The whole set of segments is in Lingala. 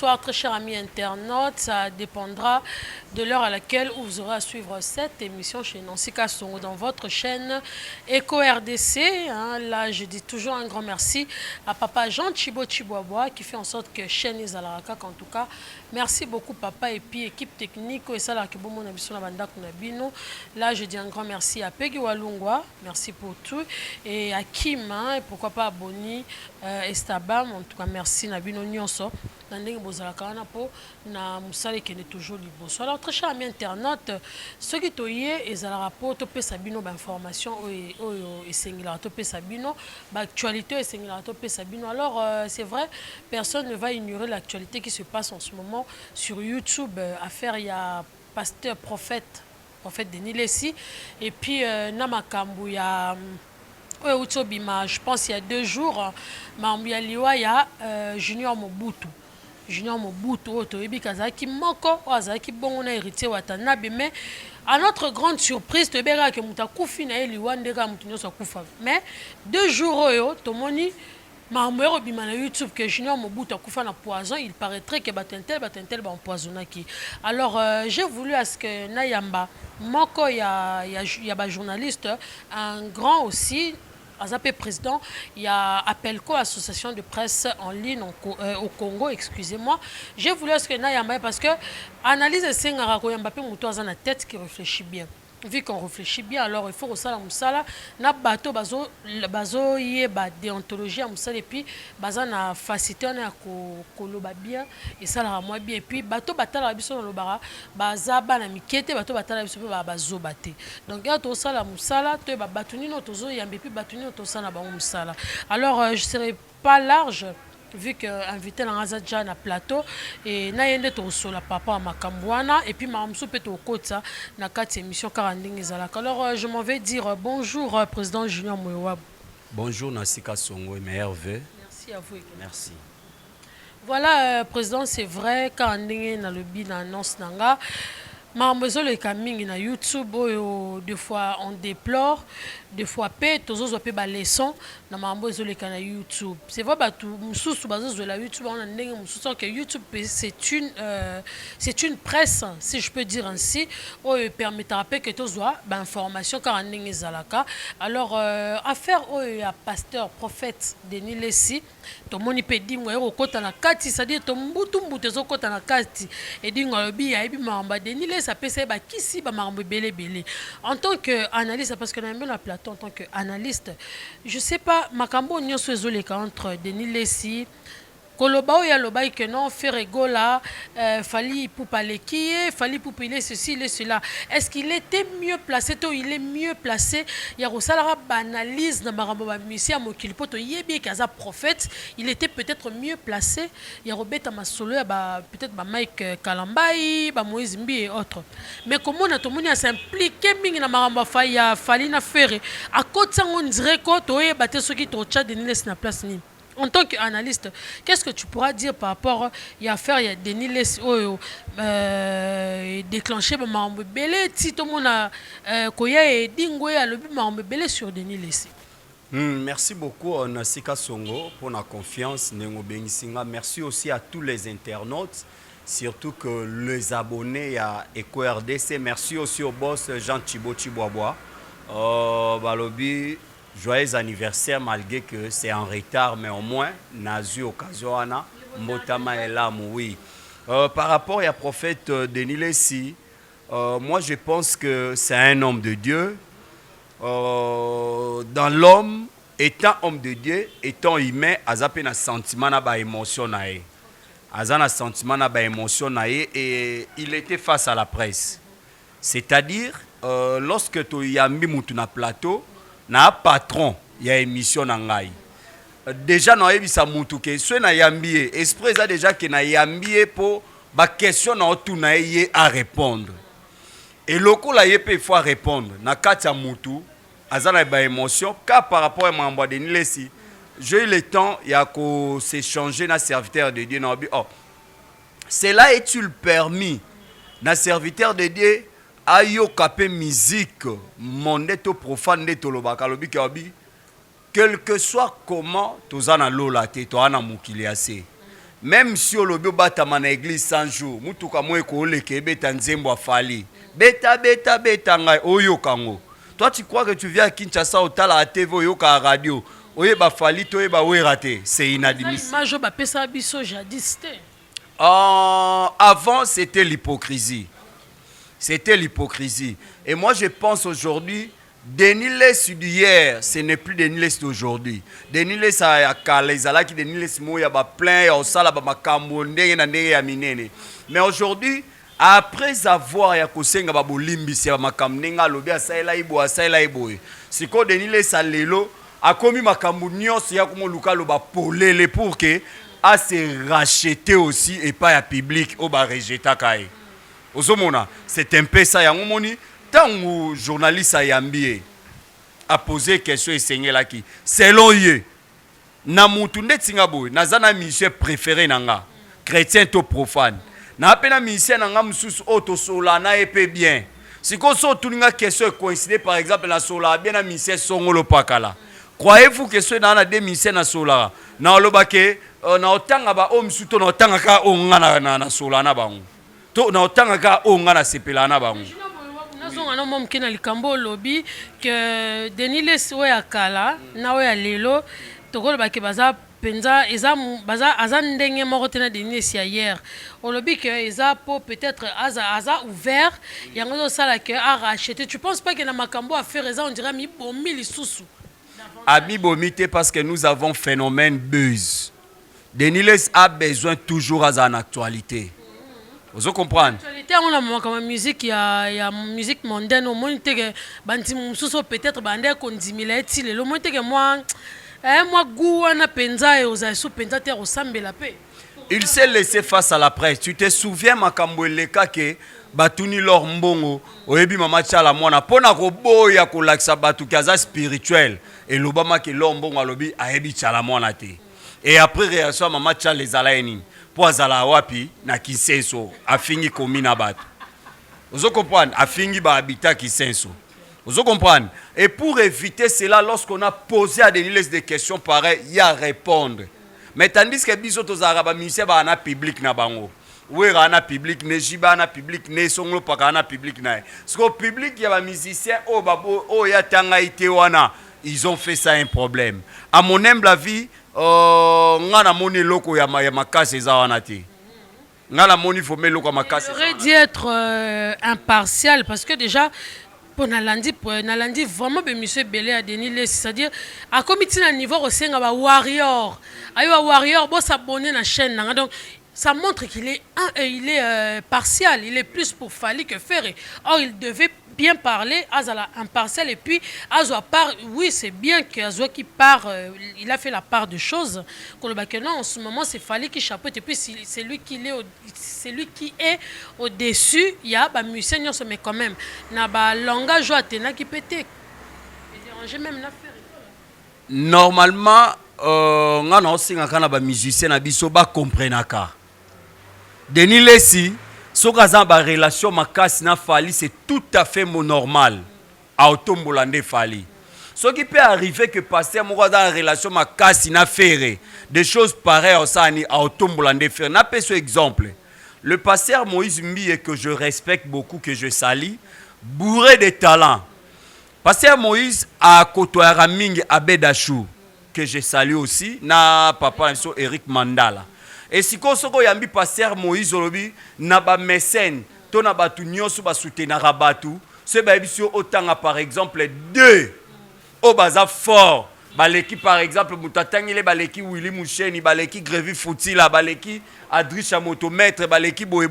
bonsoir très chers amis internautes. Ça dépendra de l'heure à laquelle vous aurez à suivre cette émission chez Nancy Kassongo dans votre chaîne Eco RDC. Là, je dis toujours un grand merci à papa Jean Chibo Chiboaboa qui fait en sorte que chaîne Izalaraka, en tout cas. Merci beaucoup papa et puis équipe technique et ça là que bon mon ambition la banda kunabino. Là, je dis un grand merci à Peggy Walungwa, merci pour tout et à Kim et pourquoi pas à Boni Estabam, en tout cas merci Nabino Nyonso. Nandeng bozalaka na po na musale qui est toujours libre. Alors très chers amis internautes, ceux qui toyé ezalaka po to pesa bino ba information oyo esengila to pesa bino ba actualité esengila to pesa bino. Alors c'est vrai, personne ne va ignorer l'actualité qui se passe en ce moment sur YouTube. Affaire il y a pasteur prophète Denis Lessi et puis Namakambu ya je pense il y a 2 jours, il y a Junior Mobutu. Junior Mobutu, Otoebi Kazaki, Moko, Ozaki, bon, on a hérité Watanabe, mais à notre grande surprise, tu verras que Moutakufi n'a eu l'Iwandega Moutinho Sakoufa. Mais 2 jours, Tomoni, Mahamero Bimana YouTube, que Junior Mobutu a Koufa na poison, il paraîtrait que Batentel va empoisonner. Alors, j'ai voulu à ce que Nayamba, Moko, il y a un journaliste, un grand aussi, Azapé président, il y a Appelco, association de presse en ligne au Congo, excusez-moi. J'ai voulu à ce que Nayamba, parce que analyse de Sengarako Yambapé Mouto a la tête qui réfléchit bien. Vu qu'on réfléchit bien, alors il faut que ça musala na bateau bazo yé ba déontologie à musala et puis baza na facilité on a koloba bien et ça la moi bien et puis bateau batala biso no bara baza bana mikete bateau batala biso ba bazo baté donc ya to sala musala to ba batuni no tozo yambe puis batuni no to sala ba musala. Alors je serai pas large vu que invité dans Azadja na plateau et na yende to la papa à Makambouana et puis ma msou peut au côté na 4 émissions 40 ezalaka. Alors je m'en vais dire bonjour président Junior Moyoab. Bonjour Nassika Songo et meilleurs vœux. Merci à vous. Merci. Voilà président, c'est vrai quand on na lobby na annonce nanga Marambezo le coming na YouTube, des fois on déplore, des fois pe tozo zo pe ba leçon na marambezo le na YouTube. C'est vrai ba tout mususu bazo zo la YouTube on a ndenge mususu que YouTube c'est une presse si je peux dire ainsi permettra que tozo ba information car ndenge zalaka. Alors affaire ya pasteur prophète Denis Lessi to moni pe dingo ero kota na kati c'est-à-dire to mbutu mbutu zo kota na kati et dingo lobi ya ebi mamba Denis Lessi ça peut se ba kisi ba marambe belé en tant que analyste parce que na même la plateau en tant que analyste je sais pas makambo nyonso ezoleka entre Denis Lessi Koloba ya loba que non faire rigola fallait pour parler qui est fallait pour payer ceci et cela. Est-ce qu'il était mieux placé toi il est mieux placé il y a rosalara banalise na marambo ba monsieur mokili poto yebi kaza prophète il était peut-être mieux placé il y a robeta masolo ya ba peut-être ba Mike Kalambai ba Moïse Mbi et autres mais comment na tomoni s'impliquer mingi na marambo ya fallait na faire à côté on dirait que toi baté ce qui to chat Denis Lessi na place ni. En tant qu'analyste, qu'est-ce que tu pourras dire par rapport à affaire il y a Denis Lessi déclenché par Marambe Belé si tout le monde a koya et dingo ya le Marambe Belé sur Denis Lessi. Merci beaucoup Nassika Songo pour la confiance Nengo Bengisinga. Merci aussi à tous les internautes, surtout que les abonnés à Eco RDC. Merci aussi au boss Jean Chibo Chiboaboa. Balobi joyeux anniversaire malgré que c'est en retard, mais au moins, Nazu occasion, Motama est là, oui. Par rapport à prophète Denis Lessi, moi je pense que c'est un homme de Dieu. Dans l'homme, étant homme de Dieu, étant humain, Azapé na sentiment na ba émotion na e. Azana sentiment na ba émotion na e et il était face à la presse. C'est-à-dire, lorsque tu y as mis na plateau, na patron ya émission na ngai déjà na yebisa mutu ke so na yambie esprit ça déjà que na yambie pour ba question na otuna ye à répondre et loko la yepe il faut répondre na kati ya mutu azana ba émotion car par rapport à mambo de Denis Lessi j'ai eu le temps ya ko s'échanger na serviteur de Dieu na obi cela est-il permis na serviteur de Dieu ayo kapé musique mondeto profane de tolobaka lobi kabi quel que soit comment tozana lola te to ana mukili assez même si olobi obatama na église 100 jours mutuka mo ekoleka ebeta nzembo afali beta ngai oyokango. Toi tu crois que tu viens à Kinshasa au tala à TV oyoka à radio oyeba fali to oyeba raté, c'est inadmissible. Majo ba pesa biso jadis te. Avant c'était l'hypocrisie. C'était l'hypocrisie. Et moi je pense aujourd'hui Denis Les d'hier, ce n'est plus Denis Les d'aujourd'hui. Denis Les a calé, qui Denis Les moya ba plein, au sala ba makambo ndenge na ndenge ya minene. Mais aujourd'hui, après avoir ya kosenga ba bolimbi se ba makambo ndenge lobi asaela ibo. Siko Denis Les a lelo akomi makambo nyonso ya komo luka lo ba polele pour que a se racheter aussi et pas ya public au ba rejeta kai. Ozomona, c'est un peu ça ya ngomoni. Tant que journaliste a posé question et seigneur là qui selon eux na mutu ndetinga boy nazana mission préféré nanga chrétien to profane na apena mission nanga mususu auto solana epé bien siko so tuninga question coïncider par exemple na sola bien na mission songolo pakala croyez-vous que ce na des missions na sola na lobake na otanga ba o musuto na otanga ka o ngana na solana bango to na otanga ka o ngana sepelana bango. Nous kina likambo lobby que Denis Les oya kala na oya lelo tokolo ba ke baza penza eza baza azandenge moko tena Denis ya hier au lobby que eza po peut-être aza ouvert yango sala que a racheter. Tu penses pas que na makambo à faire eza on dirait mi bomi lisusu abi bomité parce que nous avons phénomène buzz. Denis Les a besoin toujours en actualité. Vous comprenez? On a la musique, il y a musique mondaine. Au moins, peut-être bandé kondimila etile. Le moins que moi gouana penza et ozasu penza te ressemble la paix. Il s'est laissé face à la presse. Tu te souviens makambo leka ke batuni lor mbongo oyebi mama chala mwana pona ko boya ko laksa batu kaza spirituel et l'obama ke lor mbongo alobi ayebi chala mwana te. Et après réaction mama chala les alaini. Poazala wapi na Kisenso afingi komina batu. Vous comprenez? Afingi ba habitat Kisenso. Vous comprenez? Et pour éviter cela, lorsqu'on a posé à Denis Les des questions pareilles, il y a à répondre. Mais tandis que biso tozara ba ministère ba na public na bango. Oui, na public ne jiba na public ne songlo pa na public na. Parce qu'au public il y a ba musicien o babo o ya tanga ite wana. Ils ont fait ça un problème. À mon humble avis, ngana moni loko ya makasi za wanati. Ngana moni faut me loko makasi. J'aurais dû être impartial parce que déjà pour Nalandi vraiment monsieur Belé a Denis Les, c'est-à-dire à comité à niveau au sein ba warrior. Ayo warrior bo s'abonner na chaîne donc ça montre qu'il est partial, il est plus pour Fali que Ferré. Or il devait bien parler, Azala impartial et puis Azwa part, oui c'est bien que Azwa qui part, il a fait la part de choses. Non, en ce moment c'est Fali qui chapeaute et puis c'est lui qui est au-dessus, il y a bah musicien mais quand même, na ba langage Athéna qui pétait. Et déranger même l'affaire. Normalement, ngana osinga kana ba musicien na biso ba comprenaka. Denis Les sokaza ba relation makasi na Fali c'est tout à fait normal à otombolande Fali. Ce qui peut arriver que passer moko dans relation makasi na Ferré des choses pareilles osani à otombolande Ferré. Na pe ce exemple. Le pasteur Moïse Mbie que je respecte beaucoup, que je salue, bourré de talent. Pasteur Moïse a côtoyé Mingi Abedachou que je salue aussi na papa Eric Mandala. Et si kosoko yambi pasteur Moïse Olobi na ba mécène to na batu nyonso ba soutenir batu ce ba biso otanga par exemple deux au baza fort baleki par exemple mutatangile baleki Willy Moucheni baleki Grévi Foutila baleki Adrisha Motomètre baleki boy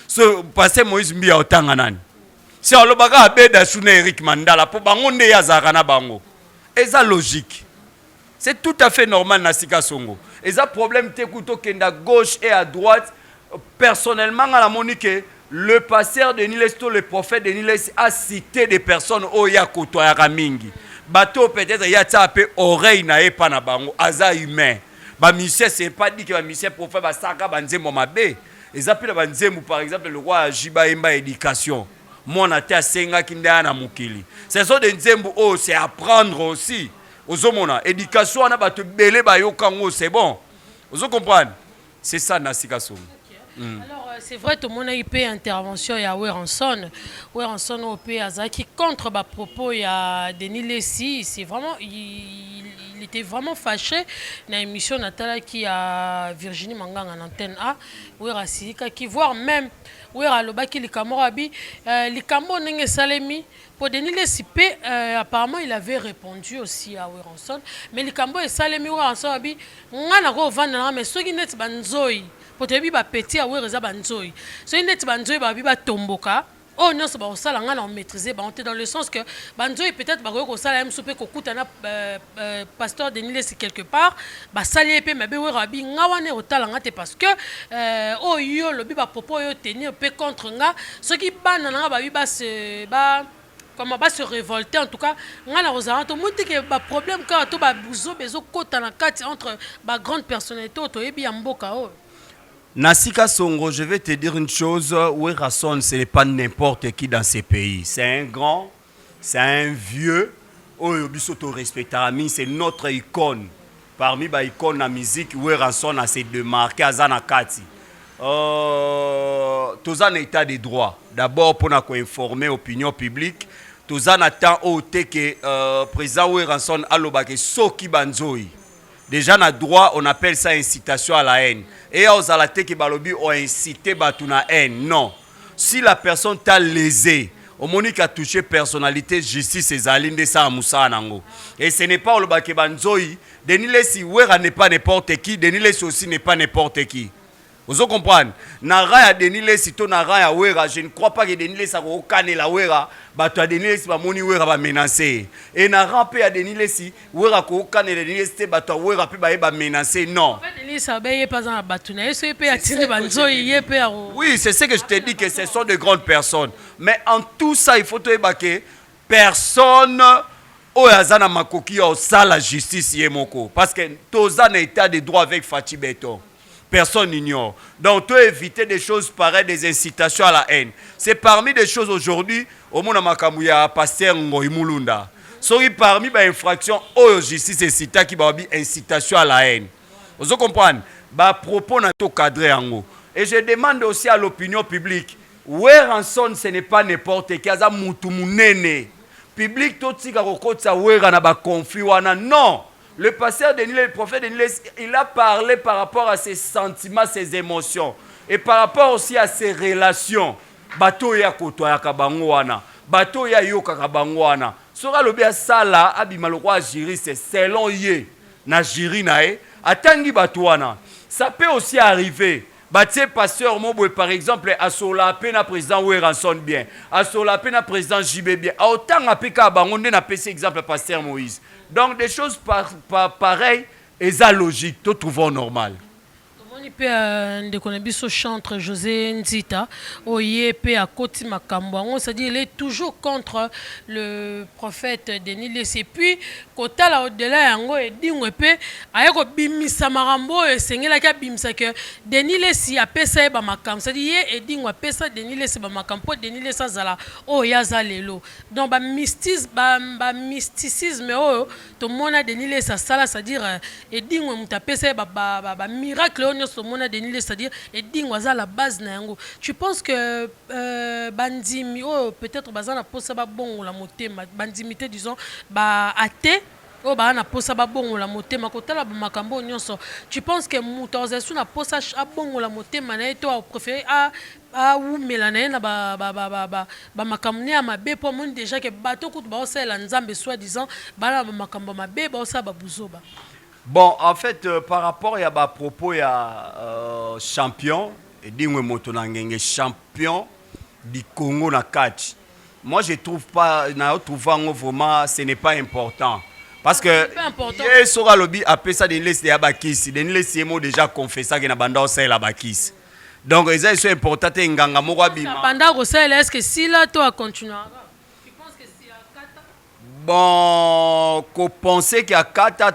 ce pasteur Moïse Mbia otanga nani si olobaka abeda suna Eric Mandala po bango nde yazaka na bango eza logique. C'est tout à fait normal na sika songo. Et ça problème t'écoute à gauche et à droite. Personnellement, à la monique, le pasteur de Nilesto, le prophète de Niles a cité des personnes au Yakoto Aramingi. Bateau peut-être y a tapé oreille na epa na bango, aza humain. Ba monsieur c'est pas dit que ba monsieur prophète ba saka banzembo mabe. Et ça pile banzembo par exemple le roi Jiba Emba éducation. Mon ata senga kinda na mukili. C'est ça de nzembo oh c'est apprendre aussi. Ozomona éducation na bato belé ba yokango c'est bon. Vous comprenez? C'est ça Nasika Songo. Alors, c'est vrai, tout le monde a eu une intervention, il y a Weranson. Weranson au pays qui contre les propos, il y a Denis Lessi. C'est vraiment, il était vraiment fâché dans l'émission Natala qui a Virginie Mangang en antenne A. Werasika qui voire même Weralobaki Likamorabi, Likamo Nenge Salemi. Pour Denis Lessi, apparemment, il avait répondu aussi à Weranson. Mais Likambo et Salemi Weranson, on a un mais ceux qui n'est pas banzoi. Potebi ba petit awe reza banzoi. So ineti banzoi ba biba tomboka. Oh non, c'est ba osala nga na maîtriser ba on dans le sens que banzoi peut-être ba ko sala m soupe ko kutana pasteur Denis Lessi quelque part, ba sali epé mabe we rabi nga wane otala nga te parce que oh yo lobi ba popo yo tenir pe contre nga, ceux qui bana nga ba biba se ba comment va se révolter en tout cas nga na rozala to monte que ba problème ka to ba buzo bezo kota na kati entre ba grande personnalité to yebi ya mboka oh. Nasika Songo, je vais te dire une chose, Werasson, ce n'est pas n'importe qui dans ces pays. C'est un grand, c'est un vieux, c'est notre icône. Parmi les icônes de la musique, Werasson a se démarqué à Zanakati. Tous en état de droit. D'abord, pour nous informer l'opinion publique, tous en attendant que le président Werasson a l'obake Soki Banzoi. Déjà, on a droit, on appelle ça incitation à la haine. Et aux alatés qui balobi ont incité à haine. Non. Si la personne t'a lésé, au moment qui a touché personnalité, justice et zaline de ça à Moussa Anango. Et ce n'est pas le baké banzoi. Denis Lessi, Wera n'est pas n'importe qui. Denis Lessi aussi n'est pas n'importe qui. Vous comprenez? Nara ya Denis Lessi, to nara ya Wera. Je ne crois pas que Denis Lessi a okane la Wera. Bato ya Denis Lessi ba moni Wera ba menacer. Et nara pe ya Denis Lessi, Wera ko okane Denis Lessi bato ya Wera pe ba menacer. Non. En fait, Denis Sabé pas dans la batuna. Est-ce que peut attirer banzo yé pe a. Oui, c'est ce que je te dis que ce sont de grandes personnes. Mais en tout ça, il faut te ébaquer personne oyazana makoki au sala justice yemoko parce que tozana état de droit avec Fatih Beton. Personne n'ignore. Donc, tu éviter des choses pareilles, des incitations à la haine. C'est parmi des choses aujourd'hui, au monde Makamouya, pasteur Ngoy Mulunda. C'est parmi les infractions, au justice et cita qui va incitation à la haine. Vous comprenez? Bah, propos n'a tout cadré en haut. Et je demande aussi à l'opinion publique, Weranson, ce n'est pas n'importe qui, ça moutumunene. Public, tout ce qui a Werana conflit, non. Le pasteur Denis, le prophète Denis, il a parlé par rapport à ses sentiments, ses émotions. Et par rapport aussi à ses relations. Bato ya koto ya kabangwana. Bato ya yoka kabangwana. Sora lobi ya sala, abimaloko a jiri, c'est selon ye. Na jiri nae. Atangi batouana. Ça peut aussi arriver. Batie pasteur Mobwe par exemple, à Solapé na président Weranson bien. À Solapé na président JB bien. A autant apeka bangonde na PC exemple pasteur Moïse. Donc des choses pareilles, et ça logique, tout trouvons normal. On peut de chantre José Nzita, oye pe à côté Makambo. C'est-à-dire il est toujours contre le prophète Denis Lessi. Puis quand là au-delà yango et dit on peut ayeko bimisa marambo et sengela ka bimisa que Denis Lessi a pesa ba makam. C'est-à-dire et dit on pesa Denis Lessi ba makam po Denis Lessi zala oh yaza lelo. Donc ba mysticisme oh to mona Denis Lessi sala c'est-à-dire et dit on muta pesa ba miracle c'est-à-dire et dingwaza la base na yango. Tu penses que bandimi oh peut-être bazana posa ba bon la motema bandimité disons ba athée oh ba na posa ba bon la motema kotala ba makambo nyonso. Tu penses que mutazasu na posa a bon la motema na to préféré a ou melana na ba makamne ya mabe pour monde déjà que bato kutu ba osela nzambe soi-disant ba makambo mabe ba osa ba buzoba. Bon, en fait, par rapport à ma propos, il y a champion, et dit champion du Congo na catch. Moi, je trouve pas, vraiment, ce n'est pas important. Parce que, il sera lobby après ça, des laisses de Abakis. Des laisses de déjà confessé que na banda c'est la Bakis. Donc, ils sont importants, nganga morabi. Banda est-ce que si là, toi, continuera? Bon, qu'on pensait qu'il y a kata,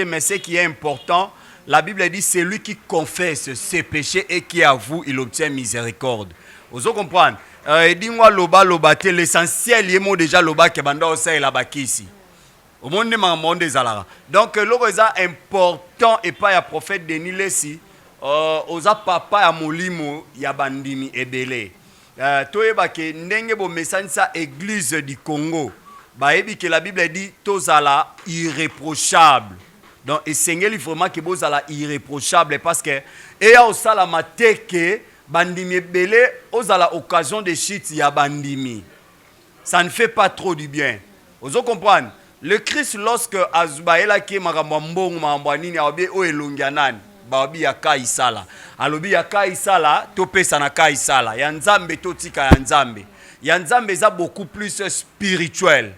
mais ce qui est important, la Bible dit c'est lui qui confesse ses péchés et qui avoue, il obtient miséricorde. Vous comprenez? Dis-moi l'essentiel, il est déjà loba qui banda osa et la baki ici. Au monde des alara. Donc, l'oreza important et pas le prophète Denis Lessi. oza papa ya molimo ya bandimi ebele. Toyeba ke ndenge bo mesanisa église du Congo. Baebi que la Bible dit tozala irréprochable. Donc esengeli vraiment que bozala irréprochable parce que eya osala mateke bandimi ebele ozala occasion de chute ya bandimi. Ça ne fait pas trop du bien. Vous comprenez? Le Christ, lorsque Azubaela qui makambo mbongo makambo nini aobi o elongianani baobi ya kaisala. Alobi ya kaisala topesa na kaisala. Ya nzambe totika ya nzambe. Ya nzambe eza beaucoup plus spirituel.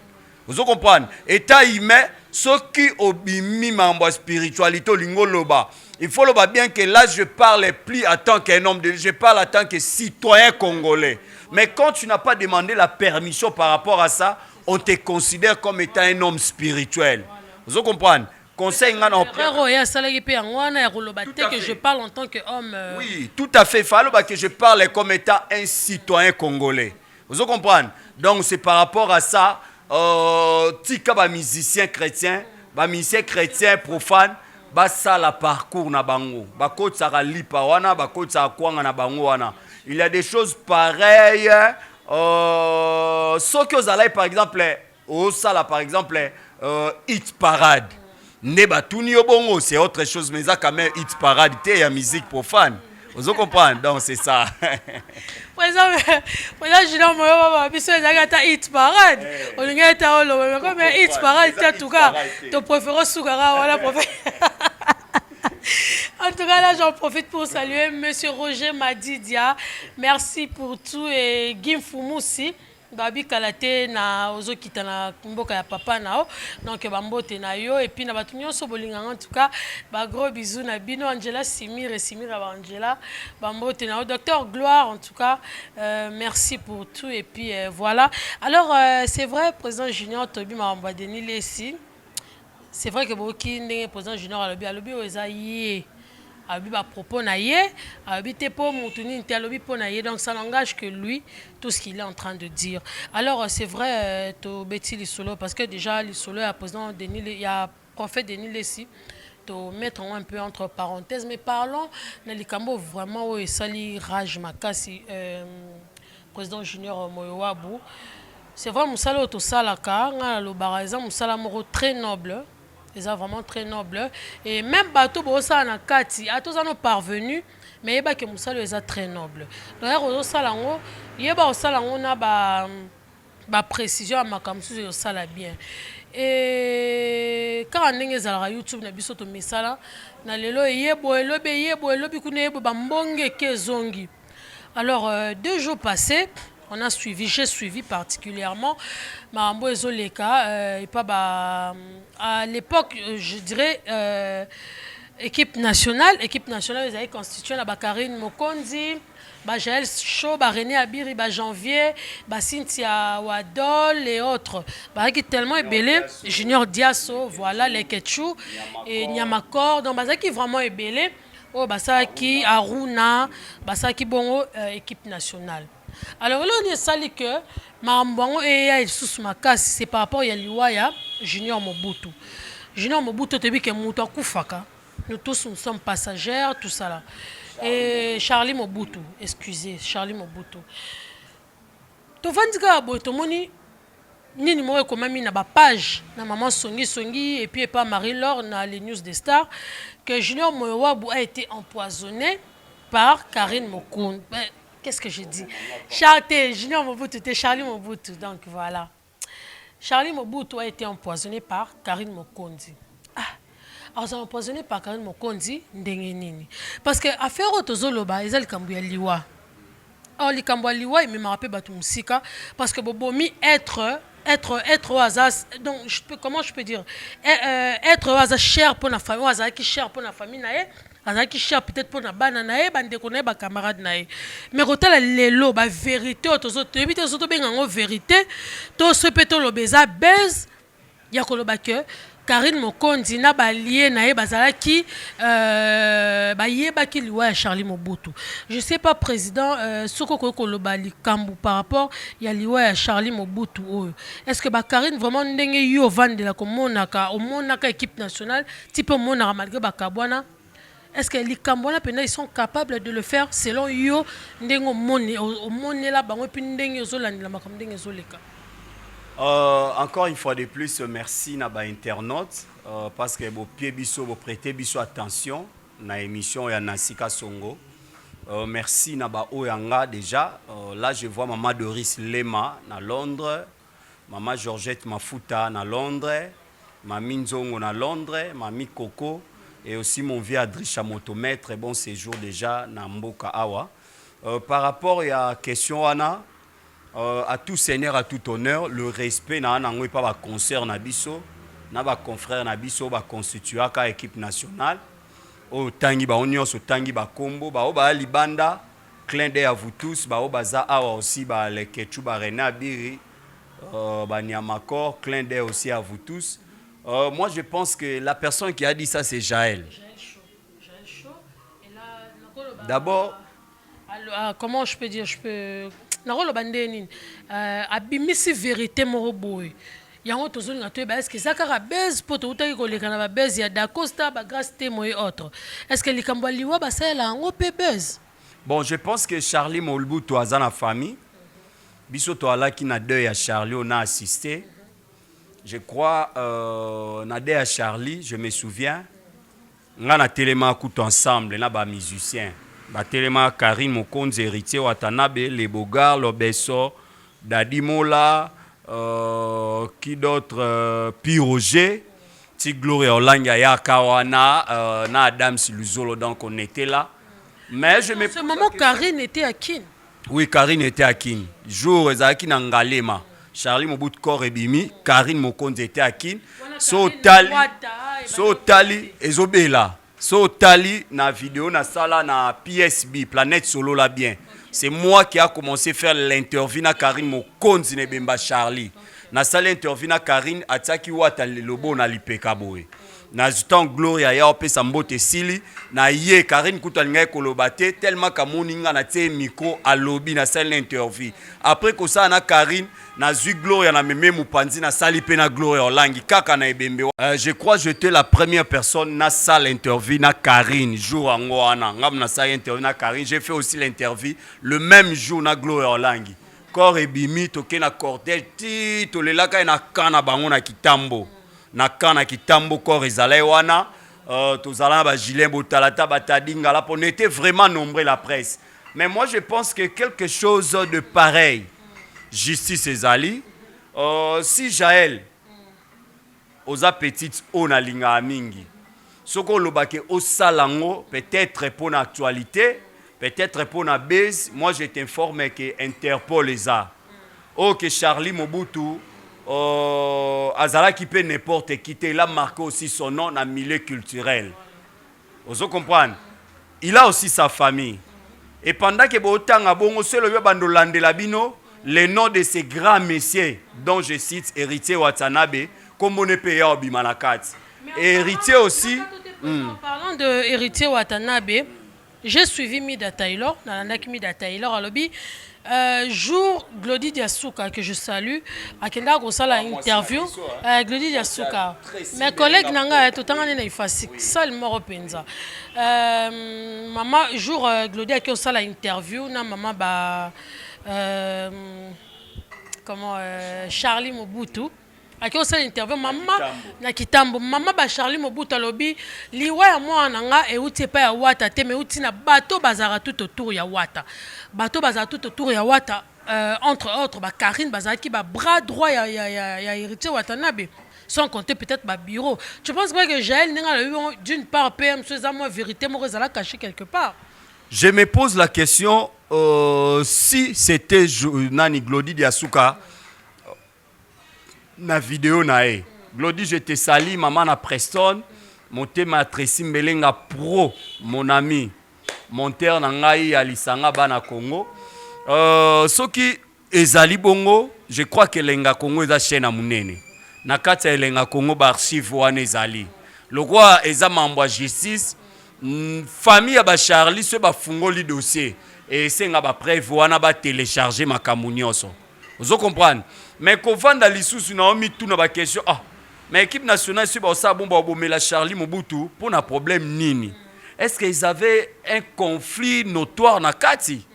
Vous comprenez? État humain, ce qui obimi makambo spiritualité lingoloba. Il faut le bien que là je parle plus en tant qu'un homme, je parle en tant que citoyen congolais. Mais quand tu n'as pas demandé la permission par rapport à ça, on te considère comme étant un homme spirituel. Vous comprenez? Conseil que je parle en tant qu'homme. Oui, tout à fait. Il faut que je parle comme étant un citoyen congolais. Vous comprenez? Donc c'est par rapport à ça, tika ba musicien chrétien profane. Basa la parcours na bango bakotsa lipa wana bakotsa kwanga na bango wana. Il y a des choses pareilles ce que vous allez par exemple au sala par exemple hit parade ne batuni obongo c'est autre chose mais ça quand même hit parade té ya musique profane. Vous comprenez? Donc c'est ça. Par exemple, je n'ai pas besoin de hit parade. On a été au lobe, comme hit parade, en tout cas, tu préfères Sougara, voilà, en tout cas, là, j'en profite pour saluer Monsieur Roger Madidia. Merci pour tout et Gim Fumoussi. Babi kalate na ozo kitana mboka ya papa nao donc bambote na yo et puis na batunyo so bolinga en tout cas ba gros bisous na bino Angela Simir et Simir ba Angela bambote na docteur Gloire en tout cas merci pour tout et puis voilà alors c'est vrai président Junior Tobi Mamba Denis Lessi c'est vrai que boki ndenge président Junior alobi ozayi Abi ba propos na ye, abi te po mutuni nte alobi po na ye, donc ça n'engage que lui tout ce qu'il est en train de dire. Alors c'est vrai to beti lisolo parce que déjà lisolo ya président Denis il y a prophète Denis Lessi to mettre un peu entre parenthèses mais parlons na likambo vraiment o esali rage makasi président Junior Moyowabu. C'est vrai musala to salaka ngala lo baraza musala moko très noble. Ils sont vraiment très nobles. Et même bateau bosa na kati, à tous nos parvenus, mais yeba que musalo est très noble. D'ailleurs au salango, yeba au salango na ba précision à makamsu au sala bien. Et quand on est sur YouTube na biso to misala na lelo yebo elobi kuna yebo bambonge kezongi. Alors 2 jours passés on a suivi, j'ai suivi particulièrement Marambo Ezoleka, et pas à l'époque, je dirais, équipe nationale, ils avaient constitué la Karine Mokonzi, Jaël Cho, René Abiri, Janvier, Cynthia Wadol et autres. Qui tellement ébélé, Junior Diasso, voilà, les Ketchou, et Nyamakor, donc qui vraiment ébélé, oh, Basaki, Aruna, Basaki Bongo, équipe nationale. Alors là, on est sali que Marambango et sous makasi c'est par rapport à Liwaya Junior Mobutu. Junior Mobutu te dit que Moutou Koufaka. Nous tous nous sommes passagers, tout ça là. Et Charlie Mobutu, excusez, Charlie Mobutu. To vandika boto moni ni numéro comme mis na ba page na maman Songi et puis pas Marie-Laure na les news des stars que Junior Moyowabu a été empoisonné par Karine Mokoun. Qu'est-ce que je dis? Junior Mobutu, c'était Charlie Mobutu. Donc voilà. Charlie Mobutu a été empoisonné par Karine Mokondi. Ah, alors, ils ont empoisonné par Karine Mokondi, parce que affaire Otozoloba, ils ont le Kambouya Liwa. Or, le Kambouya Liwa, il m'a rappelé Batoumsika, parce que Bobomi être au hasard, donc comment je peux dire? Être au hasard cher pour la famille, au hasard qui cher pour la famille, qui cher peut-être pour la banane, bande connaît ba camarade nae. Mais quand les lots, ba vérité, aux autres, éviter aux autres bien en vérité, tout ce pétole le beza baise, ya koloba que Karine Mokondi na ba lié nae bazala qui ba yeba ki liwa Charlie Mobutu. Je sais pas président soko koloba li kambu par rapport ya liwa Charlie Mobutu. Est-ce que ba Karine vraiment ndenge yo vande la komonaka au monaka équipe nationale type monaka malgré ba kabwana Est-ce que les Cambodgiens ils sont capables de le faire selon yo ndengo monnaie là bango puis ndengo zolandi la makambo ndengo zoleka. Encore une fois de plus, merci na ba internautes parce que vos pieds biso, vos prêtez biso attention na émission ya Nansika Songo. Merci na ba oyanga déjà. Là je vois maman Doris Lema na Londres, maman Georgette Mafuta na Londres, mamie Nzongo na Londres, mamie Coco et aussi mon vieux Adrisha Motomètre. Bon séjour déjà na Mboka Awa. Par rapport à la question Anna. À tout seigneur, à tout honneur, le respect n'a pas de concert nabiso, n'a pas confrère nabiso, ba constituer ka équipe nationale. Au tangi ba onion, au tangi ba combo, ba oba libanda, clin d'œil à vous tous, ba oba za awa aussi ba le ketchu ba Rena Biri, ba Niamakor, clin d'œil aussi à vous tous. Moi je pense que la personne qui a dit ça c'est Jaël. D'abord. Alors, comment je peux dire, narolo bandeni abimisi vérité moko boy yango tozoni na toyeba est-ce que zakara base poto utaki koleka na ba base ya Dacosta ba grâce témo et autres est-ce que likambo liwa ba sala yango pe base. Bon, je pense que Charlie Molbutu aza na famille biso to alaki na deuil ya Charlie on a assisté. Je crois na deuil ya Charlie, je me souviens nga na telema kutu ensemble na ba musiciens. Batelema Karim Mokonzi héritier Watanabe, les Bogards, Lobesso, Dadi Mola, qui d'autre, Piroger, Tigloria Olanga Yakawana, na Adam Siluzolo, donc on était là. Mais je me. Ce moment, Karine était à Kin. Oui, Karine était à Kin. Jour, Ezaki Nangalema. Charlie Mobutu Korebimi, Karine Mokonzi était à Kin. So Tali, Ezobela. So tali na vidéo na sala na PSB Planète Solo là bien. C'est moi qui a commencé à faire l'interview na Karine Mokonzi ne Bemba Charlie. Na sala interview na Karine ataki wata lobo na lipeka boy. Na zutan gloria ya opesa mbote sili na ye Karine kutalinga kolobate tellement ka moninga na tie micro à lobby na sala interview. Après que ça na Karine na zui gloria na meme mupanzi na sali pe na gloria olangi kaka na ebembe. Je crois que j'étais la première personne na salle interview na Karine jour ango ana ngam na salle interview na Karine. J'ai fait aussi l'interview le même jour na gloria olangi. Corps ebimi toke na cortège ti to lelaka na kana bango na kitambo. Na kana kitambo corps ezalai wana tozala ba gilet botalata batadinga là on était vraiment nombreux la presse. Mais moi je pense que quelque chose de pareil justice ezali si Jaël oza petite ona linga mingi soko lobake o salango peut-être pour l'actualité peut-être pour la base moi je t'informe que Interpol eza que Charlie Mobutu Azala qui peut n'importe qui, il a marqué aussi son nom dans le milieu culturel. Vous comprenez? Il a aussi sa famille. Et pendant que les noms de ces grands messieurs, dont je cite héritier Watanabe, comme on est payé au Bimanakat. Et héritier aussi. En parlant de héritier Watanabe, j'ai suivi Mida Taylor, Mida Taylor à lobby. Jour Glody Diasuka que je salue à Kenda Gosala interview Glody Diasuka mes collègues nanga tout temps na ifasi seul moro penza maman jour Glody a Gosala interview na maman ba comment Charlie Mobutu a Gosala interview maman na kitambo maman ba Charlie Mobutu alobi liwa ya mwana nga euti pa ya wata te me uti na bato bazara tout autour ya wata bato bazara tout autour ya wata entre autres ba Karine bazara ki ba bras droit ya héritier Watanabe sans compter peut-être ba bureau. Je pense pas que Jaël n'a d'une part PM soit moi vérité moi ça l'a caché quelque part. Je me pose la question si c'était Nani Glody Diasuka na vidéo nae. Glody je te salue maman na Preston, monté ma Tracy Mbelenga pro mon ami. Monteur na ngai alisanga bana Congo. Soki ezali bongo, je crois que lenga Congo eza chaîne à munene. Na kati lenga Congo ba archive wana ezali. Le roi eza mambo justice, famille ba Charlie se ba fungoli dossier et senga ba preuve wana ba télécharger makambo nyonso. Vous comprenez? Mais qu'on vanda lisusu na omi tout na ba question mais équipe nationale se ba sa bomba bomela Charlie Mobutu pour na problème nini. est-ce qu'ils avaient un conflit notoire na kati?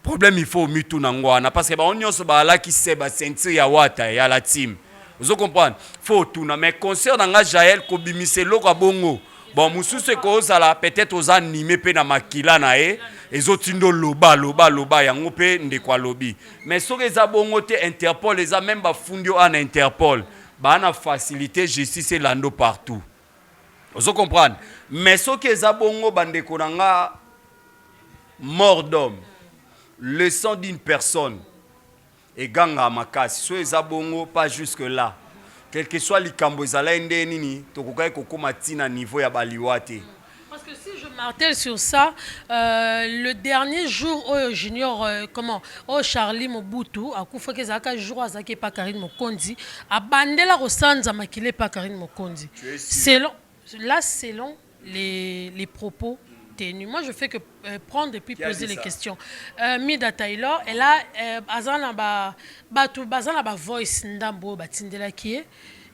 Problème il faut mitu nangwana parce que ba onyo so ba la ki se ba ceinture ya wata ya la team. Vous comprenez? Faut tout na mais concert nga Jaël ko bimise loko bongo. Bon mususu ko zala peut-être aux animé pe na makila na e ezotindo loba yango pe ndekwa lobi. Mais so eza bongo te Interpol les a même ba fundio en Interpol. Ba na facilité justice et lando partout. Vous comprenez? Mais so ke eza bongo bandeko nga mort d'homme. Le sang d'une personne et ganga makasi so ezabongo pas jusque là quel que soit likambo ezala ende nini tokokai kokoma tina niveau ya baliwate. Parce que si je martèle sur ça, le dernier jour au junior au Charlie Mobutu a kufa ke zaka jour azaki pa Karine Mokondi a bandela rosanza makile pa Karine Mokondi. Selon les propos. Moi, je fais que prendre et puis poser les questions. Mida Taylor, elle a voice ndambo batindela qui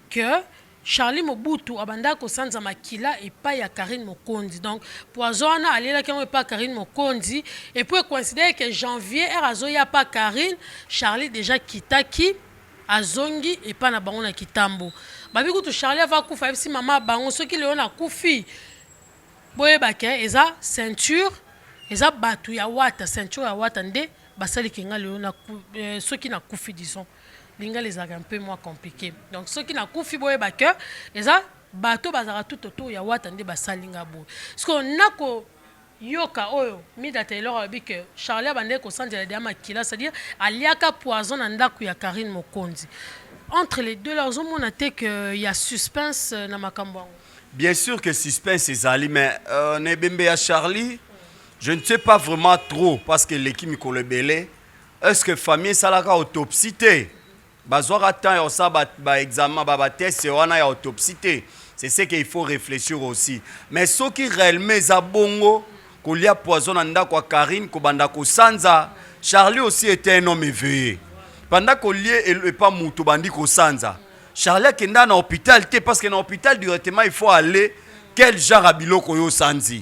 que Charlie Mobutu abanda ko sanza makila et pas ya Karine Mokondi. Donc poisona aller là qui on pas Karine Mokondi et puis considérer que janvier erazo ya pas Karine, Charlie déjà kitaki azongi et pas na bango na kitambo. Babi kutu Charlie va kufa si maman bango ce qui le na kufi. Boye bake eza ceinture eza batu ya wata ceinture ya wata nde basali kinga leo na ceux qui na kufi disons linga les a un peu moins compliqué donc ceux qui na kufi boye bake eza bato bazara tout autour ya wata nde basali nga bo parce qu'on a ko yoka oyo Mida Taylor abi que Charlie bande ko sandela de makila c'est-à-dire aliaka poison na ndaku ya Karine Mokondi entre les deux leurs hommes on a été que il y a suspense na makambo. Bien sûr que suspense est ali, mais Nebembe à Charlie, je ne sais pas vraiment trop parce que l'équipe me colle belé. Est-ce que famille ça la autopsie? Bazoir attend ça ba examen ba test c'est on a autopsie. C'est ce qu'il faut réfléchir aussi. Mais ce qui réellement za bongo kolia poison anda kwa Karine ko banda ko sanza. Charlie aussi était un homme éveillé. Pendant qu'on lié et pas mutu bandi ko sanza. Charlie qui est dans l'hôpital, parce que dans l'hôpital, directement, il faut aller quel genre de biloko yo sanzi.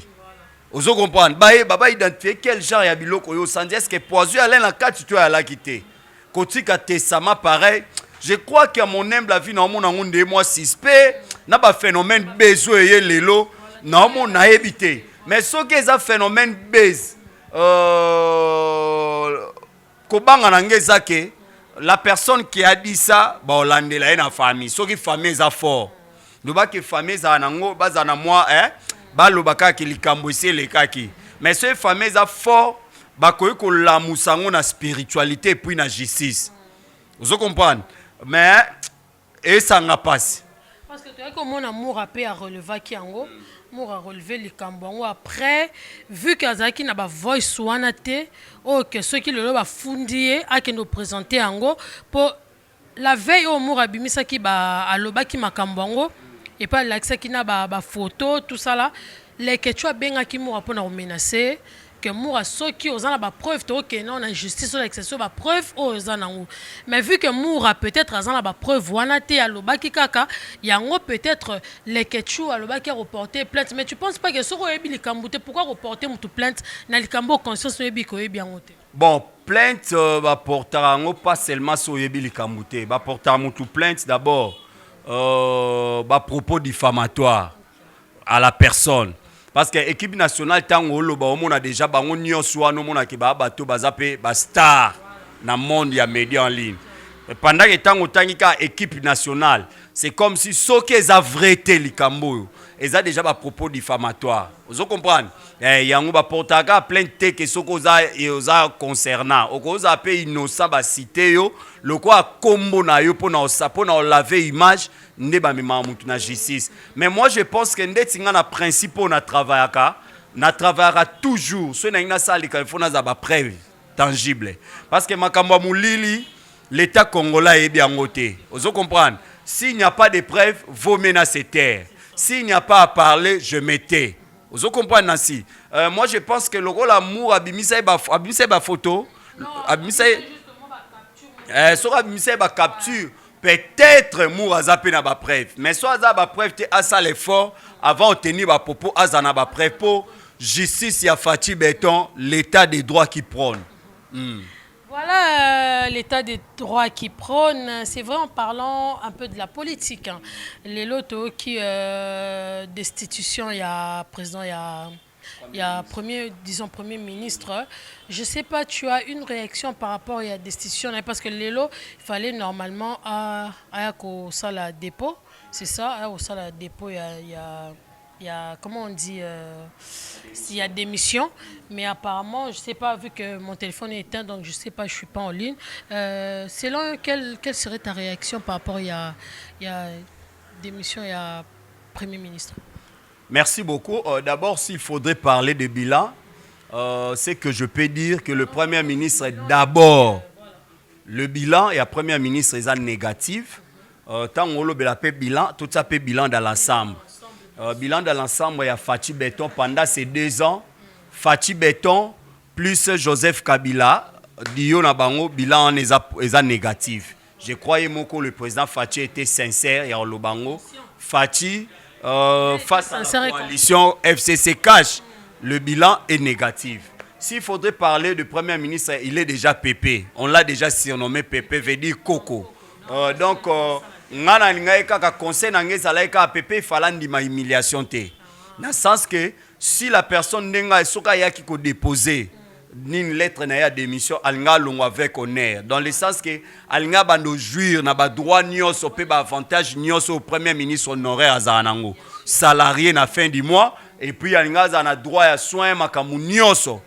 Vous comprenez? Baba identifier quel genre de biloko yo sanzi. Est-ce que poison allait dans la carte tu as la quitter? Côté que Tessama pareil, je crois que mon humble avis dans mon angon de moi suspect, n'a pas phénomène besoin et lelo, non mon a évité. Mais ce qui est un phénomène base, kobanga nangezake. La personne qui a dit ça, bah Hollande là une famille. Ceux qui famille ça fort. Nous bas que famille ça nango, bas ça na moi bah le baka qui likamboise les kaki. Mais ceux famille ça fort, bah ko la musango na spiritualité puis na justice. Vous comprenez? Mais et ça n'a pas. Parce que tu as comme mon amour à paix à relever qui en haut. Pour relever les cambons après vu que Azaki n'a pas voice wanate ou que ceux qui le va fundier à qui nous présenter en gros pour la veille au mour abimisa qui ba aloba qui makambongo et pas l'accès qui n'a ba photo tout ça là les que tu as bien qui moura pour nous menacer que moura ceux qui osent la preuve que non la justice sur l'exception ba preuve aux anango mais vu que moura peut-être azan la preuve wanate aloba qui kaka yango peut-être les que tu aloba qui a reporté plainte mais tu penses pas que ce ebi li kamboute pourquoi reporter mutu plainte na li kambo conscience ebi ko ebi yango te bon plainte va porter yango pas seulement so ebi li kamboute va porter mutu plainte d'abord va propos diffamatoire à la personne. Parce que l'équipe nationale, on a déjà des stars dans le monde des médias en ligne. Pendant que l'équipe nationale, c'est comme si ce qui est vrai, ils ont déjà des propos diffamatoires. Vous comprenez? Il y a plein de textes qui sont concernants. Ils ont innocent cité le quoi combo na yo pour laver l'image na justice. Mais moi je pense que ndeti na principe na travaillera toujours ce na ça il faut na ba preuve tangible parce que makambo mulili l'état congolais est bien ngoté. Vous comprenez? S'il n'y a pas de preuves, vaut menacer terre. S'il n'y a pas à parler, je m'étais. Vous comprenez Nancy? Moi je pense que le rôle amour abimisa ba photo abimisa ba capture peut-être mour azapé na ba preuve mais soit za ba preuve te asa l'effort avant de tenir ba propos azana ba preuve pour justice ya Fachi Béton, l'état des droits qui prône. Voilà l'état des droits qui prône. C'est vrai en parlant un peu de la politique. Hein. Les lotos qui destitution, il y a président, il y a premier, disons premier ministre. Je ne sais pas, tu as une réaction par rapport à la destitution parce que les lots, il fallait normalement à au salle dépôt, c'est ça, au salle dépôt il y a, comment on dit, il y a des missions, mais apparemment, je ne sais pas, vu que mon téléphone est éteint, donc je ne sais pas, je ne suis pas en ligne. Selon quelle serait ta réaction par rapport il y a des missions, il y a Premier ministre? Merci beaucoup. D'abord, s'il faudrait parler de bilan, c'est que je peux dire que le Premier ministre est d'abord le bilan et le Premier ministre est négatif. Tant qu'on a le bilan, tout ça peut bilan dans l'ensemble. Bilan dans l'ensemble, il y a Fachi Béton pendant ces 2 ans. Fachi Béton plus Joseph Kabila, Dio Nabango, bilan est négatif. Je croyais que le président Fachi était sincère et en Lobango. Fachi, face à la coalition FCC Cash, le bilan est négatif. S'il faudrait parler du Premier ministre, il est déjà Pépé. On l'a déjà surnommé Pépé, veut dire Coco. Donc, conseil Pépé, il fallait une humiliation. Dans le sens que si la personne n'a pas déposé une lettre de démission, elle a avec honneur. Dans le sens que elle a jouir na droit nyos au avantage nyos au Premier ministre honoraire azanango. Salarié na fin du mois et puis elle a droit à soins makamu nyos.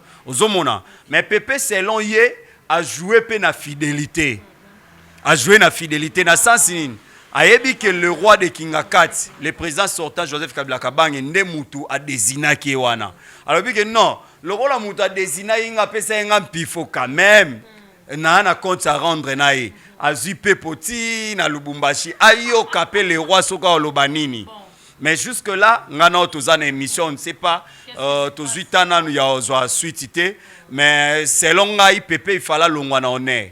Mais Pépé selon yé a joué na fidélité. A joué na fidélité na sens ayebi que le roi de Kingakat, le président sortant Joseph Kabila Kabange Ndemutu a désigné Kewana. Alors que non, le roi la mutu a désigné inga pesa inga pifo quand même. Na compte à rendre nae. Azupe poti na Lubumbashi ayo kapé le roi soka olobanini. Mais jusque là, ngana tozana émission, on ne sait pas tozuitana nous ya ozwa suitité, mais selon ngai Pépé il fallait longwana honneur.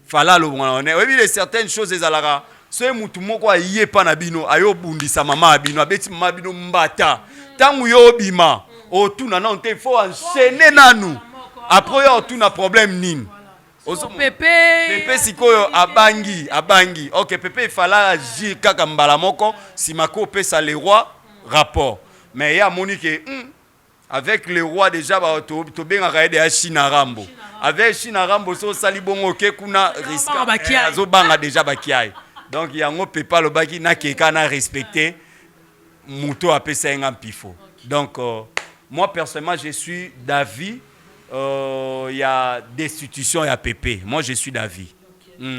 Fallait longwana honneur. Oui, certaines choses ezalara ce mutu moko aye pa na bino ayo bundisa mama abino abeti mama bino mbata tangu yo bima otuna na onte faut enchaîner nanu après yo otuna problème nini Pépé sikoyo abangi OK Pépé il fallait agir kaka mbala moko si mako pesa le roi rapport mais ya monique avec le roi déjà ba to benga kaide ya China Rambo avec China Rambo so sali bongo ke kuna risque azo banga déjà bakiai. Donc, il y a un peu pas le baki na keka na respecté muto a pesa un pifo. Donc, moi personnellement, je suis d'avis. Il y a destitution et PP. Moi, je suis d'avis.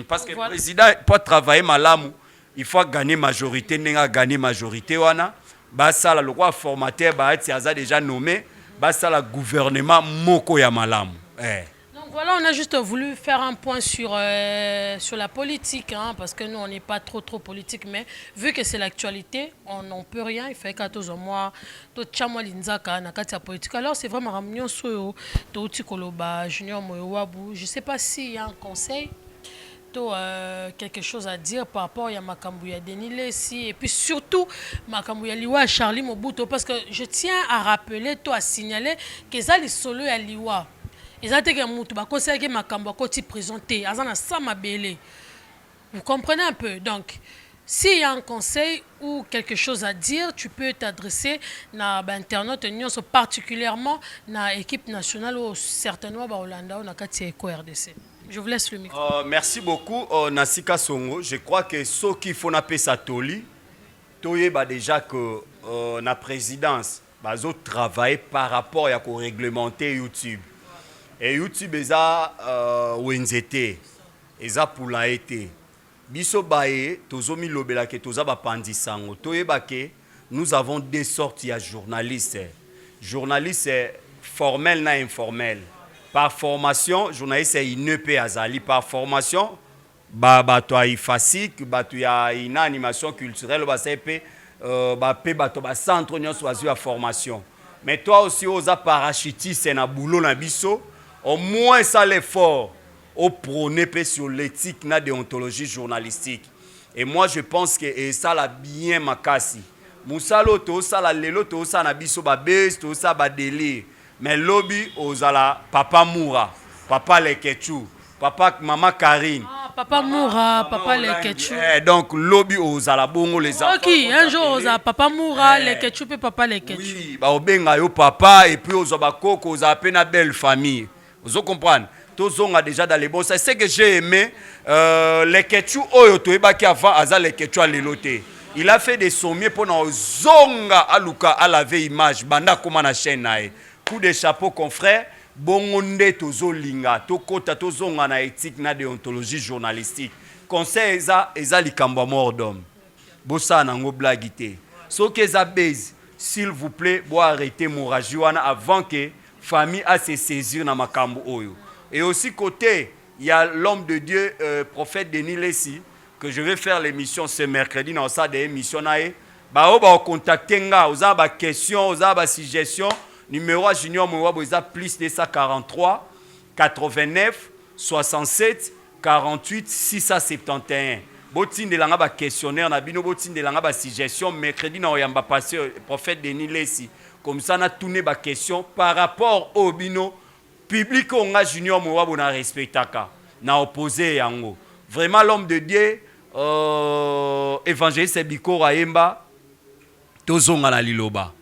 Parce que le président, pour travailler malamu, il faut gagner majorité. N'enga gagner majorité wana. Basa la loi formateur ba eti aza déjà nommé. Basa la gouvernement moko ya malamu. Voilà, on a juste voulu faire un point sur la politique, hein, parce que nous, on n'est pas trop politique, mais vu que c'est l'actualité, on n'en peut rien. Il fait 14 mois, tout chamo linzaka na kati ya politique. Alors, c'est vraiment ramener sur tout koloba junior moyowabu. Je ne sais pas s'il y a un conseil, quelque chose à dire par rapport à Makambouya Denile, et puis surtout Makambouya Liwa Charlie Mobuto, parce que je tiens à rappeler, à signaler que ça les solo à Liwa. Ils ont dit que Makambo a présenté. Vous comprenez un peu? Donc, s'il y a un conseil ou quelque chose à dire, tu peux t'adresser à l'internaute, particulièrement à l'équipe nationale ou certainement à Hollanda ou à RDC. Je vous laisse le micro. Merci beaucoup, Nasika Songo. Je crois que ce qu'il faut appeler ça Toli, déjà que la présidence va travailler par rapport à réglementer YouTube. Et YouTube est wenzete, eza pula été. Biso baye, tozomi lobela ke tozaba pandisango. Toyeba ke nous avons deux sortes de journalistes. Journalistes formels na informels. Par formation, journaliste inepe azali. Par formation, bato ya ifasik, bato ya ina animation culturelle, basepe, pe bato ba centre nyonso bazui ya formation. Mais toi aussi oza parachutiste na boulot na biso. Au moins ça l'effort au prôner sur l'éthique et la déontologie journalistique. Et moi je pense que ça l'a bien makasi. musalo to sala lelo to sana biso ba base to sa ba délire mais lobby ozala papa Moura, papa Lekechu, papa maman Karine. Papa Moura, papa Lekechu. Donc lobby ozala bongo les enfants. OK, un jour oza papa Moura, Lekechu pe papa Lekechu. Oui, ba obenga yo papa et puis ozoba koko oza pena belle famille. Vous comprenez? Tozonga déjà dans les bons. C'est ce que j'ai aimé. Lekechu oyo toyebaki avant aza Lekechu alelote. Il a fait des sommiers pour nous zonga aluka à laver image banda koma na chaîne nae. Coup de chapeau confrère. Bongonde tozo linga tokota tozonga na éthique na déontologie journalistique. Conseil eza likambo mort d'homme. Bossa nango blagité. So que za base, s'il vous plaît, bo arrêter moragie wana avant que famille a se saisir na makambo oyo. Et aussi côté, il y a l'homme de Dieu prophète Denis Lessi que je vais faire l'émission ce mercredi dans ça des émissions nae. Ba o ba contacter nga, oza ba question, oza ba suggestion. Numéro à Junior Mouabo, ils ont plus de 43 89 67 48 671. Botin de l'anga questionnaire, nabino botin de l'anga suggestion. Mercredi, na oyamba passé prophète Denis Lessi. Comme ça, on a tourné ma question par rapport au bino public. On a Junior Mouabo na respectaka, na opposé yango. Vraiment l'homme de Dieu, évangéliste Biko Raemba, tozonga na liloba.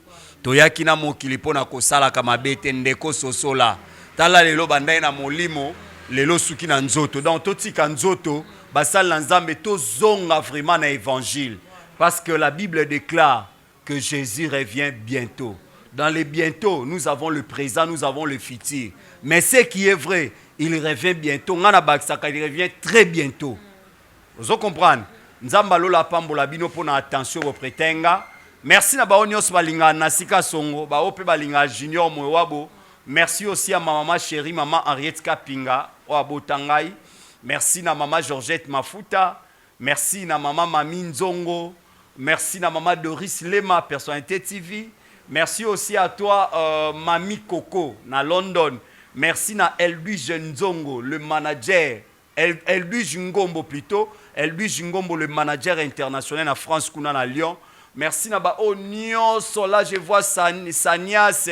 Toyaki na mokili pona kosala kama bete ndeko sosola tala lelo bandai na molimo lelo suki na nzoto donc totika nzoto basal na nzambe tozonga vraiment na évangile parce que la Bible déclare que Jésus revient bientôt. Dans les bientôt nous avons le présent, nous avons le futur, mais ce qui est vrai, il revient bientôt. Ngana baksaka il revient très bientôt. Vous comprenez? Nzamba lola pambola bino pona attention au prétenga. Merci na baonyos balinga nasika songo ba ope balinga Junior Mwewabo. Merci aussi à ma maman chérie maman Henriette Kapinga o abotangai. Merci na maman Georgette Mafuta. Merci na maman Mami Nzongo. Merci na maman Doris Lema personnalité TV. Merci aussi à toi Mami Coco na London. Merci na Elbus Nzongo le manager Elbus Ngombo plutôt Elbus Ngombo le manager international en France kuna na Lyon. Merci Naba Onion Sola, je vois Sanias.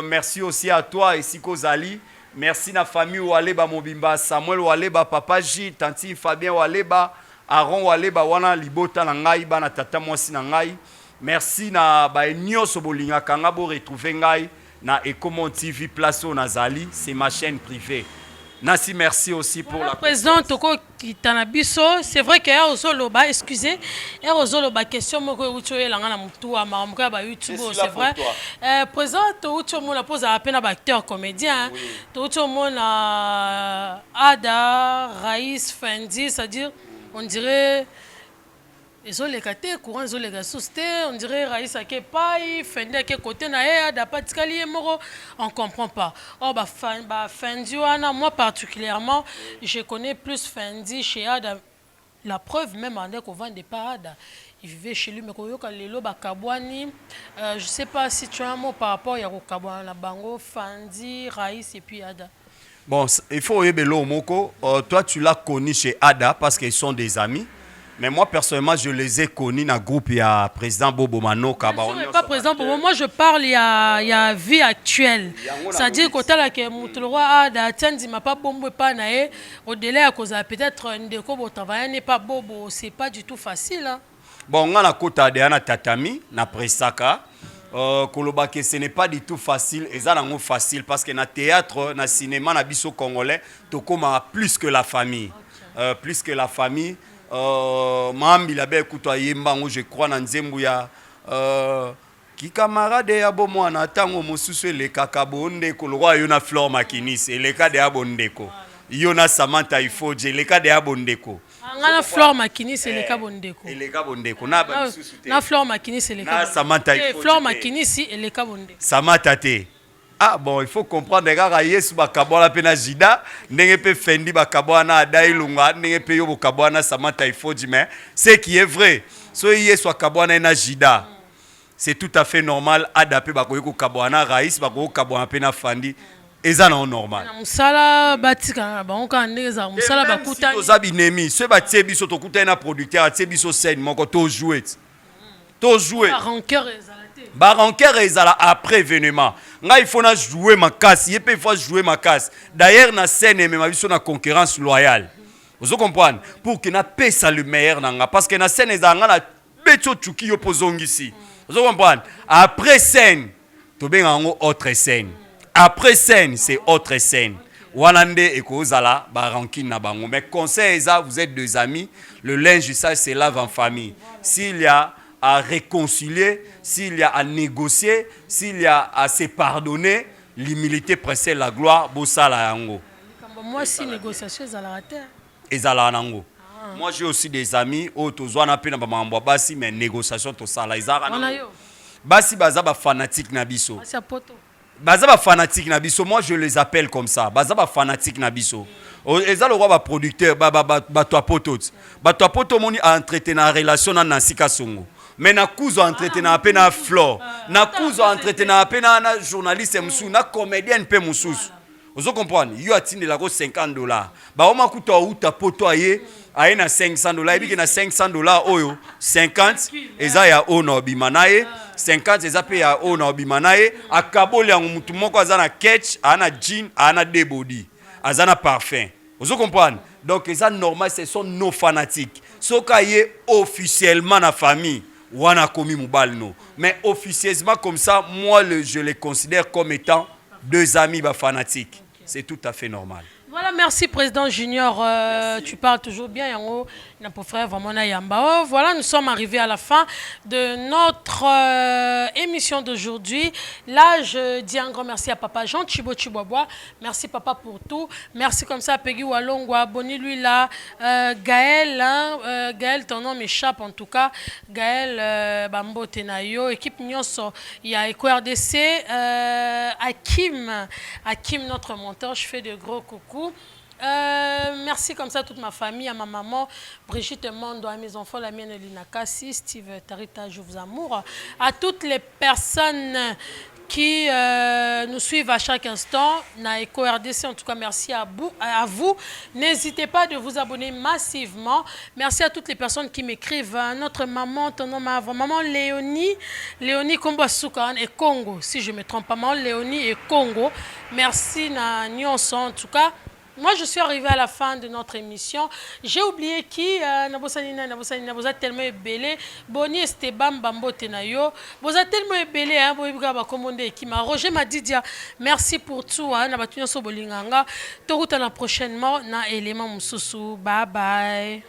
Merci aussi à toi et Siko Zali. Merci na famille Waleba Mobimba, Samuel Waleba, Papa J, Tanti Fabien Waleba, Aaron Waleba, Wana Libota Nangai, Bana Tata Mwasi Nangai. Merci na ba Nyo Sobolinga Kangabo retrouver Ngai na Ekomon TV Placeau Nazali, c'est ma chaîne privée. Nasi, merci aussi pour la président Toko Kitanabiso. C'est vrai qu'il y a Ozoloba, excusez, il y a Ozoloba question moko uchoye langa mutu ama mamuka ba YouTube, c'est vrai. Président Toucho mon la pose à peine acteur comédien. Toucho mon Ada, Raïs, Fendi, c'est-à-dire on dirait les olekate courant zolega sousté, on dirait Raïs a paille, Fendi à quel côté na Ada patikali moro, on comprend pas. Oh bah Fendi moi particulièrement, je connais plus Fendi chez Ada. La preuve même en qu'on vend des pas Ada. Il vivait chez lui mais quand lelo ba kabwani, je sais pas si tu as un mot par rapport à kabwani la bango Fendi, Raïs et puis Ada. Bon, il faut yebelo moko, toi tu l'as connu chez Ada parce qu'ils sont des amis. Mais moi, personnellement, je les ai connus dans le groupe. Il y a président Bobo Mano. Pas président Bobo. Moi, je parle, il y a vie actuelle. C'est-à-dire que tu as que Moutouloua a d'atteindre, ma pas bombe pas naé. Au-delà, à cause peut-être un déco, votre travail n'est pas bobo. C'est pas du tout facile. Hein. Bon, on a la côte de Tatami, na Presaka. Kolobake, ce n'est pas du tout facile. Et ça, c'est facile parce que dans le théâtre, dans le cinéma, dans le biso congolais, tu as plus que la famille. Plus que la famille. Mambi la belle kuto yemba je crois na nzembu ya ki camarade ya bomwana tango mosusu le kakabonde ko lwa yo na Flore Makinis le cas de abondeko yo na Samantha Ifoje le cas de abondeko ngana Flore Makinis le cas bondeko le cas bondeko na ba mosusu te na Flore Makinis le cas Samantha Ifoje Flore Makinis le cas bondeko Samantha te. Ah bon, il faut comprendre que Yesu bakabwana pena jida, ndenge pe Fendi bakabwana adailunga, ndenge pe yo bakabwana Samantha Ifoji, mais ce qui est vrai, so Yesu bakabwana na jida. C'est tout à fait normal adape bakoyeko kabwana Raïs bakoyeko kabwana pena Fendi. Eza non normal. Musala batika na bango ndeza musala bakuta. Oza binemi, ce batie biso to kuta na producteur, atie biso scène moko to jouer. To jouer. Rancœur ezala te. Ba rancœur ezala après événement. Nga il faut na jouer ma casse, il faut jouer ma casse. D'ailleurs na scène même biso na concurrence loyale. Vous comprenez? Pour que na pesa le meilleur nanga parce que na scène ezanga na beto tuki yo pozongisi. Vous comprenez? Après scène, to benga ngo autre scène. Après scène, c'est autre scène. Wanande et Kozala, Barankin Nabango. Mais conseil, vous êtes deux amis. Le linge, ça, c'est lave en famille. S'il y a à réconcilier, s'il y a à négocier, s'il y a à se pardonner, l'humilité précède la gloire. Bossa la yango. Moi, si négociation, ils allaient rater. Ezala nango. Moi, j'ai aussi des amis. Otozwana pe na bamambwa basi, mais négociation, to sala. Ezala nango. Basi baza ba fanatique na biso. Basi apoto. Baza ba fanatique na biso, moi je les appelle comme ça. Baza ba fanatique na biso. Eza le roi ba producteur ba to apoto. Ba to apoto moni a entretenir relation na Sika Songo. Mais na kuzo entretenir pe na Flore. Na kuzo entretenir pe na journaliste musu, na comédienne pe mususu. Vous comprenez? Yo atinde la go $50. Ba oma kuto uta poto aye na $500. Ebi ke na $500 oyo 50 eza ya ono bimanaye. 50 eza pe ya ona obimanaye akaboli yango mutu moko azana ketch ana jean ana debody azana parfum. Vous comprenez? Donc eza normal, ce sont nos fanatiques. Soka ye officiellement na famille wana komi mubal no. Mais officieusement comme ça, moi je les considère comme étant deux amis ba fanatiques. C'est tout à fait normal. Voilà, merci Président Junior, tu parles toujours bien, Yango, frère vraiment Yambao. Voilà, nous sommes arrivés à la fin de notre émission d'aujourd'hui. Là, je dis un grand merci à Papa Jean Chibo Chibobois. Merci Papa pour tout. Merci comme ça à Peggy Walongwa, Boni lui là, Gaël, hein, Gaël, ton nom m'échappe en tout cas. Gaël Bambo Tenayo, équipe Nyonso, il y a EcoRDC, Hakim, notre monteur, je fais de gros coucou. Merci comme ça à toute ma famille, à ma maman, Brigitte Mondo, à mes enfants, la mienne Elina Kassi, Steve Tarita, je vous amour. À toutes les personnes qui nous suivent à chaque instant, na EcoRDC, en tout cas merci à vous. N'hésitez pas de vous abonner massivement. Merci à toutes les personnes qui m'écrivent. Notre maman, ton nom, maman Léonie Kombo Soukan et Congo, si je ne me trompe pas, maman Léonie et Congo. Merci na Nyonso, en tout cas. Moi, je suis arrivée à la fin de notre émission. J'ai oublié qui Nabosa tellement ébélé. Boni Esteban Bambo Tenayo. Bosa tellement ébélé. Roger m'a dit merci pour tout. Nabatunyo Sobolinganga. Toruta prochainement na élément Moussoussou. Bye bye.